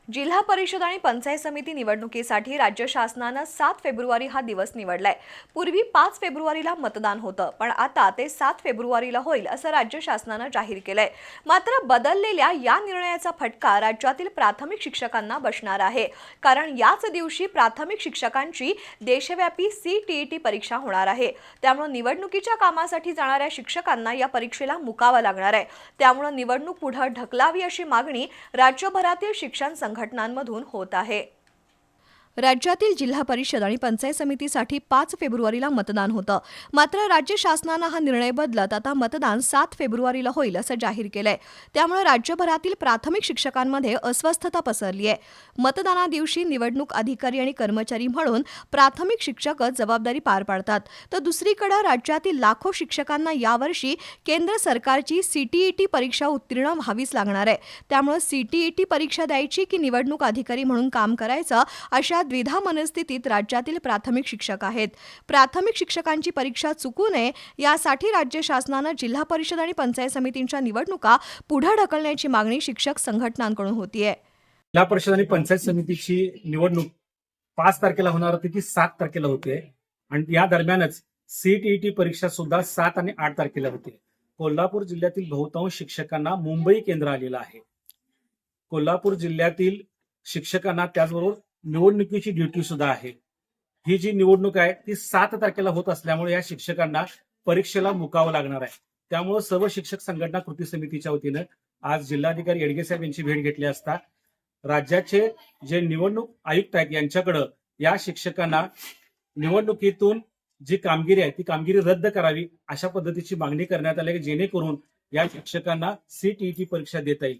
जिल्हा परिषद आणि पंचायत समिती निवडणुकीसाठी राज्य शासनानं 7 फेब्रुवारी हा दिवस निवडलाय। पूर्वी 5 फेब्रुवारीला मतदान होतं, पण आता ते 7 फेब्रुवारीला होईल असं राज्य शासनानं जाहीर केलंय। मात्र बदललेल्या या निर्णयाचा फटका राज्यातील प्राथमिक शिक्षकांना बसणार आहे, कारण याच दिवशी प्राथमिक शिक्षकांची देशव्यापी CTET परीक्षा होणार आहे। त्यामुळे निवडणुकीच्या कामासाठी जाणाऱ्या शिक्षकांना या परीक्षेला मुकावं लागणार आहे। त्यामुळे निवडणूक पुढे ढकलावी अशी मागणी राज्यभरातील शिक्षण संघटनांमधून होत आहे। राज्यातील जिल्हा परिषद आणि पंचायत समितीसाठी 5 फेब्रुवारीला मतदान होतं, मात्र राज्य शासनानं हा निर्णय बदलत आता मतदान 7 फेब्रुवारीला होईल असं जाहीर केलंय। त्यामुळे राज्यभरातील प्राथमिक शिक्षकांमध्ये अस्वस्थता पसरली आहे। मतदानादिवशी निवडणूक अधिकारी आणि कर्मचारी म्हणून प्राथमिक शिक्षकच जबाबदारी पार पाडतात, तर दुसरीकडे राज्यातील लाखो शिक्षकांना यावर्षी केंद्र सरकारची CTET परीक्षा उत्तीर्ण व्हावीच लागणार आहे। त्यामुळे CTET परीक्षा द्यायची की निवडणूक अधिकारी म्हणून काम करायचं अशा द्विधा मनस्थितीत राज्यातील प्राथमिक शिक्षक आहेत। प्राथमिक शिक्षकांची परीक्षा चुकू नये यासाठी राज्य शासनानं जिल्हा परिषद आणि पंचायत समितींच्या निवडणुका पुढे ढकलण्याची मागणी शिक्षक संघटनांकडून होतीये। जिल्हा परिषद आणि पंचायत समितीची निवडणूक 5 तारखेला होणार होती, ती 7 तारखेला होते आणि या दरम्यानच CTET परीक्षा सुद्धा 7 आणि 8 तारखेला होते। कोल्हापूर जिल्ह्यातील बहुतांश शिक्षकांना मुंबई केंद्र आलेलं आहे। कोल्हापूर जिल्ह्यातील शिक्षकांना त्याचबरोबर निवडणुकीची ड्युटी सुद्धा आहे। ही जी निवडणूक आहे ती 7 तारखेला होत असल्यामुळे या शिक्षकांना परीक्षेला मुकावं लागणार आहे। त्यामुळे सर्व शिक्षक संघटना कृती समितीच्या वतीनं आज जिल्हाधिकारी येडगे साहेब यांची भेट घेतली असता राज्याचे जे निवडणूक आयुक्त आहेत यांच्याकडे या शिक्षकांना निवडणुकीतून जी कामगिरी आहे ती कामगिरी रद्द करावी अशा पद्धतीची मागणी करण्यात आली, जेणेकरून या शिक्षकांना CTET परीक्षा देता येईल।